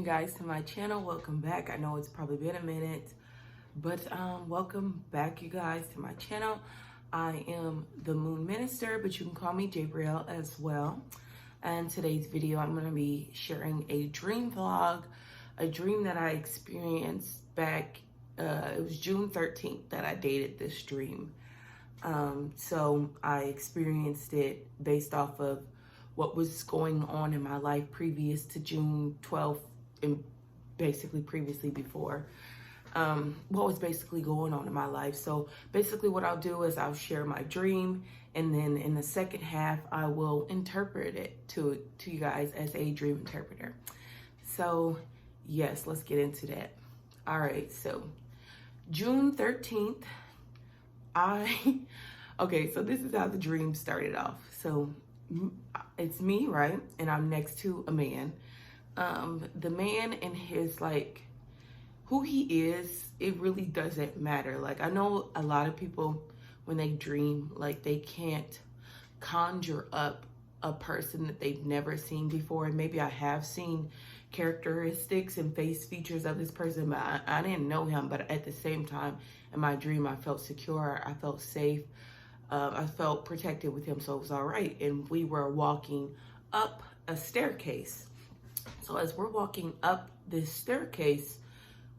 guys to my channel. Welcome back. I know it's probably been a minute, but welcome back, you guys, to my channel. I am the Moon Minister, but you can call me Jabriel as well. And today's video, I'm going to be sharing a dream vlog, a dream that I experienced back, it was June 13th that I dated this dream. So I experienced it based off of what was going on in my life previous to June 12th and basically previously before. What was basically going on in my life. So basically what I'll do is I'll share my dream, and then in the second half, I will interpret it to you guys as a dream interpreter. So yes, let's get into that. All right, so June 13th, okay, so this is how the dream started off. So it's me, right? And I'm next to a man. The man and his, like, who he is, it really doesn't matter. Like, I know a lot of people, when they dream, like, they can't conjure up a person that they've never seen before. And maybe I have seen characteristics and face features of this person, but I didn't know him. But at the same time, in my dream, I felt secure. I felt safe. I felt protected with him, so it was all right. And we were walking up a staircase. So as we're walking up this staircase,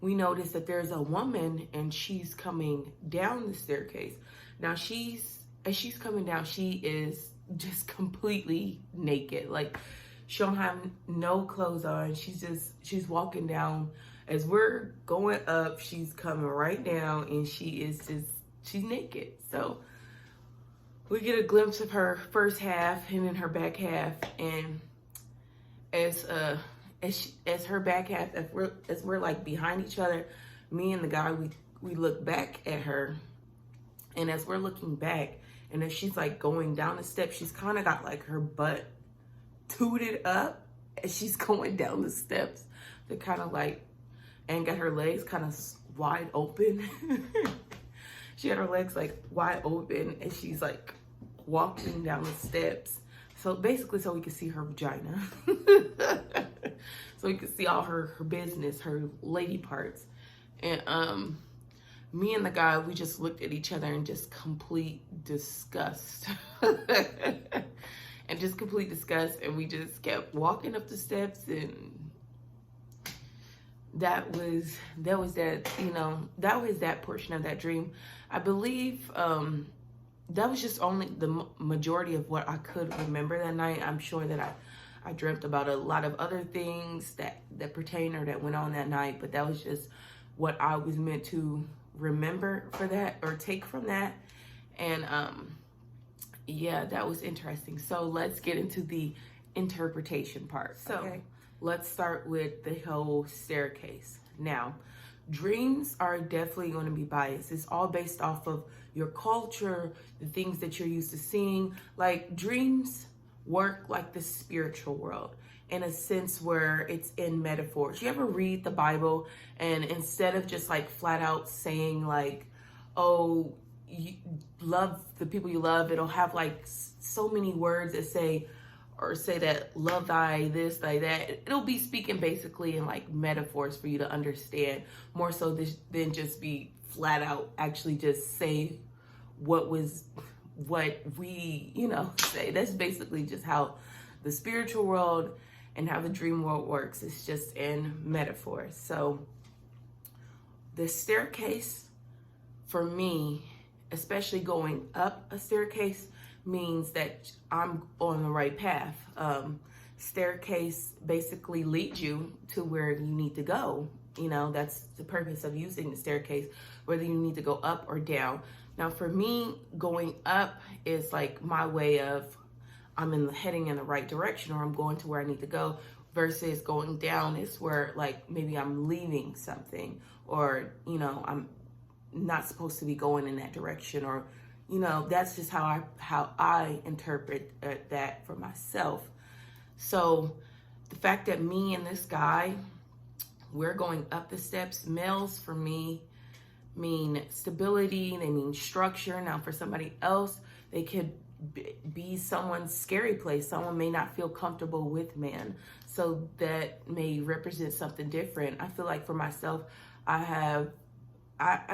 we notice that there's a woman and she's coming down the staircase. Now as she's coming down, she is just completely naked. Like, she don't have no clothes on. She's walking down. As we're going up, she's coming right down, and she's naked. So we get a glimpse of her first half and then her back half, and as her back half, as we're like behind each other, me and the guy, we look back at her, and as we're looking back, and as she's like going down the steps, she's kind of got like her butt tooted up as she's going down the steps. They're kind of like, and got her legs kind of wide open. She had her legs like wide open, and she's like walking down the steps. So basically, so we could see her vagina. So we could see all her business, her lady parts. And me and the guy, we just looked at each other in just complete disgust. And just complete disgust. And we just kept walking up the steps, and that was that, you know, that was that portion of that dream. I believe that was just only the majority of what I could remember that night. I'm sure that I dreamt about a lot of other things that pertain or that went on that night, but that was just what I was meant to remember for that, or take from that. And yeah, that was interesting. So let's get into the interpretation part. So okay, let's start with the whole staircase. Now, dreams are definitely going to be biased. It's all based off of your culture, the things that you're used to seeing. Like, dreams work like the spiritual world in a sense where it's in metaphors. You ever read the Bible, and instead of just like flat out saying like, oh, you love the people you love, it'll have like so many words that say that love thy this, thy that. It'll be speaking basically in like metaphors for you to understand, more so than just be flat out actually just say what we, you know, say. That's basically just how the spiritual world and how the dream world works. It's just in metaphors. So the staircase, for me, especially going up a staircase, means that I'm on the right path. Staircase basically leads you to where you need to go. You know, that's the purpose of using the staircase, whether you need to go up or down. Now, for me, going up is like my way of heading in the right direction, or I'm going to where I need to go, versus going down is where like maybe I'm leaving something, or, you know, I'm not supposed to be going in that direction, or, you know, that's just how I interpret that for myself. So the fact that me and this guy, we're going up the steps, males for me mean stability, they mean structure. Now for somebody else, they could be someone's scary place. Someone may not feel comfortable with men. So that may represent something different. I feel like for myself, I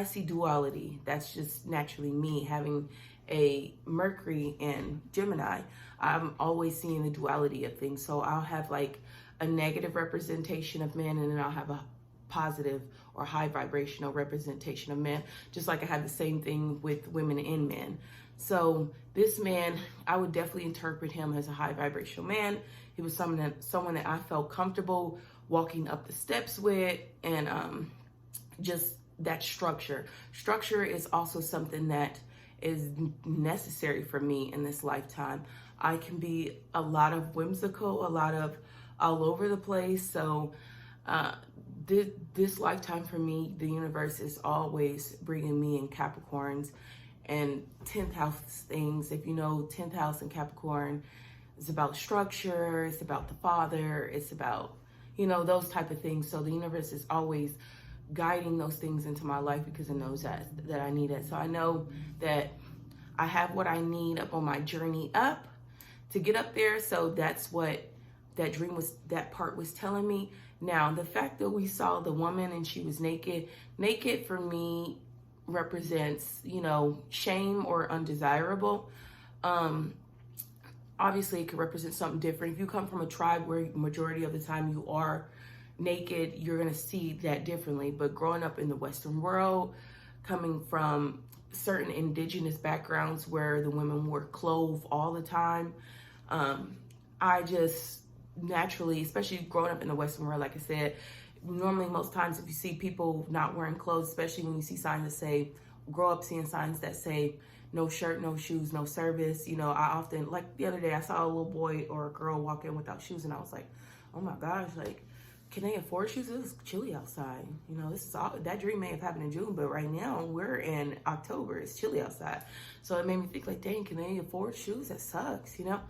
see duality. That's just naturally me having a Mercury and Gemini. I'm always seeing the duality of things. So I'll have like a negative representation of men, and then I'll have a positive or high vibrational representation of men, just like I have the same thing with women and men. So this man, I would definitely interpret him as a high vibrational man. He was someone that I felt comfortable walking up the steps with, and just that structure. Structure is also something that is necessary for me in this lifetime. I can be a lot of whimsical, a lot of all over the place. So this lifetime for me, the universe is always bringing me in Capricorns and 10th house things. If you know 10th house in Capricorn, it's about structure, it's about the father, it's about, you know, those type of things. So the universe is always guiding those things into my life because it knows that I need it. So I know that I have what I need up on my journey up to get up there. So that's what that part was telling me. Now, the fact that we saw the woman and she was naked for me represents, you know, shame or undesirable. Obviously it could represent something different. If you come from a tribe where majority of the time you are naked, you're going to see that differently. But growing up in the Western world, coming from certain indigenous backgrounds where the women were clothed all the time, I just naturally, especially growing up in the Western world, like I said, normally most times if you see people not wearing clothes, especially when you see signs that say, grow up seeing signs that say no shirt, no shoes, no service, you know, I often, like the other day I saw a little boy or a girl walk in without shoes, and I was like, oh my gosh, like, can they afford shoes? It's chilly outside. You know, this is all, that dream may have happened in June, but right now we're in October. It's chilly outside. So it made me think like, dang, can they afford shoes? That sucks, you know?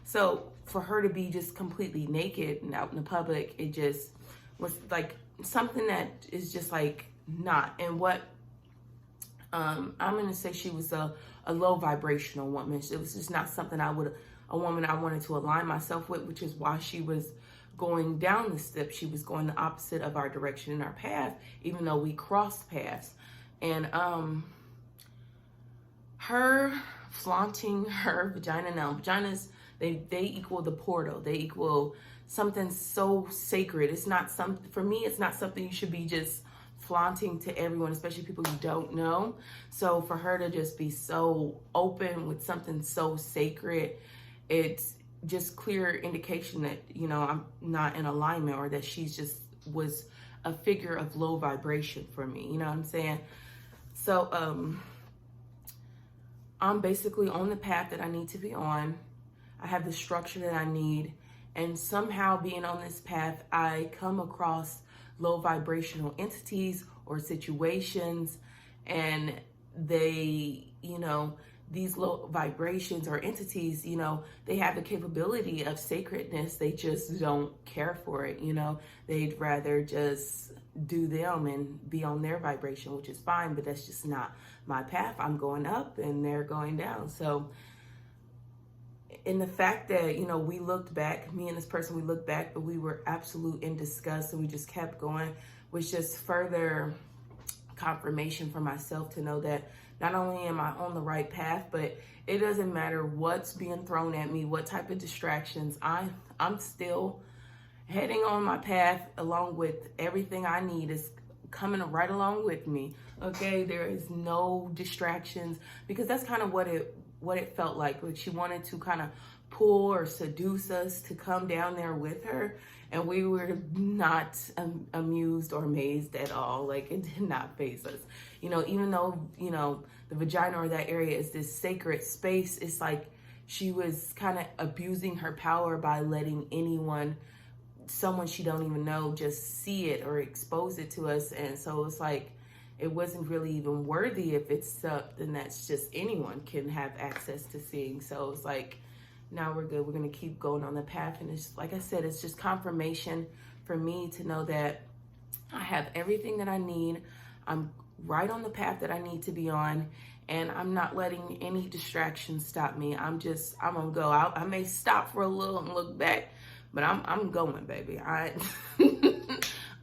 So for her to be just completely naked and out in the public, it just was like something that is just like not. And what I'm going to say, she was a low vibrational woman. It was just not something a woman I wanted to align myself with, which is why she was going down the steps. She was going the opposite of our direction in our path, even though we crossed paths. And her flaunting her vagina, now vaginas, they equal the portal. They equal something so sacred. It's not something, for me, it's not something you should be just flaunting to everyone, especially people you don't know. So for her to just be so open with something so sacred, it's just clear indication that, you know, I'm not in alignment, or that she's just was a figure of low vibration for me. You know what I'm saying? So I'm basically on the path that I need to be on. I have the structure that I need, and somehow being on this path, I come across low vibrational entities or situations, and they, you know, these low vibrations or entities, you know, they have the capability of sacredness. They just don't care for it, you know. They'd rather just do them and be on their vibration, which is fine, but that's just not my path. I'm going up and they're going down. So in the fact that, you know, we looked back, me and this person, we looked back, but we were absolute in disgust, and we just kept going, was just further confirmation for myself to know that not only am I on the right path, but it doesn't matter what's being thrown at me, what type of distractions, I'm still heading on my path, along with everything I need is coming right along with me. Okay, there is no distractions, because that's kind of what it felt like. Like she wanted to kind of pull or seduce us to come down there with her, and we were not amused or amazed at all. Like, it did not faze us. You know, even though, you know, the vagina or that area is this sacred space, it's like she was kind of abusing her power by letting someone she don't even know, just see it or expose it to us. And so it's like, it wasn't really even worthy if it's something that's just anyone can have access to seeing. So it's like, now we're good. We're going to keep going on the path. And it's, like I said, it's just confirmation for me to know that I have everything that I need. I'm right on the path that I need to be on, and I'm not letting any distractions stop me. I'm going to go out. I may stop for a little and look back, but I'm going, baby. I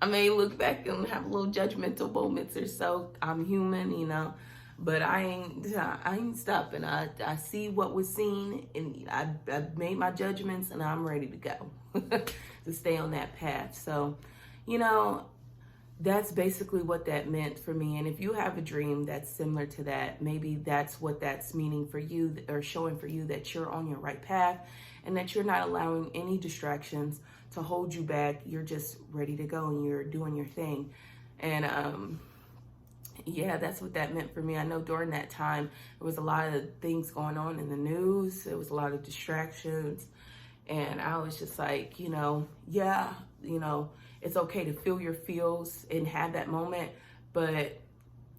may look back and have a little judgmental moments or so. I'm human, you know, but I ain't stopping. I see what was seen, and I made my judgments, and I'm ready to go to stay on that path. So, you know, that's basically what that meant for me. And if you have a dream that's similar to that, maybe that's what that's meaning for you, or showing for you that you're on your right path and that you're not allowing any distractions to hold you back. You're just ready to go and you're doing your thing. And yeah, that's what that meant for me. I know during that time, there was a lot of things going on in the news. There was a lot of distractions. And I was just like, you know, yeah, you know, it's okay to feel your feels and have that moment. But,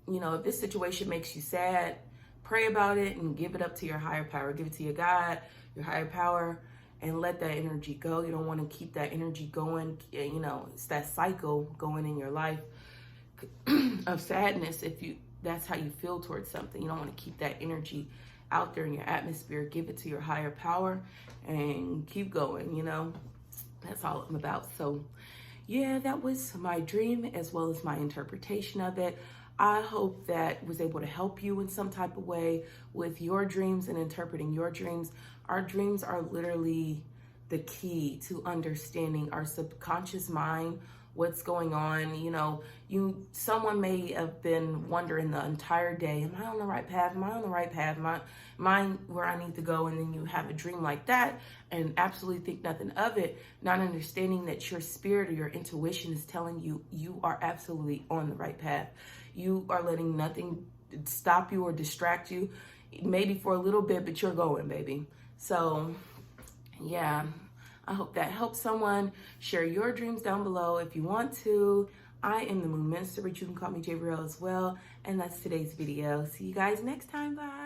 you know, if this situation makes you sad, pray about it and give it up to your higher power. Give it to your God, your higher power, and let that energy go. You don't want to keep that energy going. You know, it's that cycle going in your life of sadness. If that's how you feel towards something, you don't want to keep that energy out there in your atmosphere. Give it to your higher power and keep going. You know, that's all I'm about. So yeah, that was my dream as well as my interpretation of it. I hope that was able to help you in some type of way with your dreams and interpreting your dreams. Our dreams are literally the key to understanding our subconscious mind, what's going on. You know, someone may have been wondering the entire day, am I on the right path? Am I on the right path? Am I where I need to go? And then you have a dream like that and absolutely think nothing of it, not understanding that your spirit or your intuition is telling you you are absolutely on the right path. You are letting nothing stop you or distract you, maybe for a little bit, but you're going, baby. So yeah, I hope that helps someone. Share your dreams down below if you want to. I am the Moon Minister, but you can call me Jabrielle as well. And that's today's video. See you guys next time. Bye.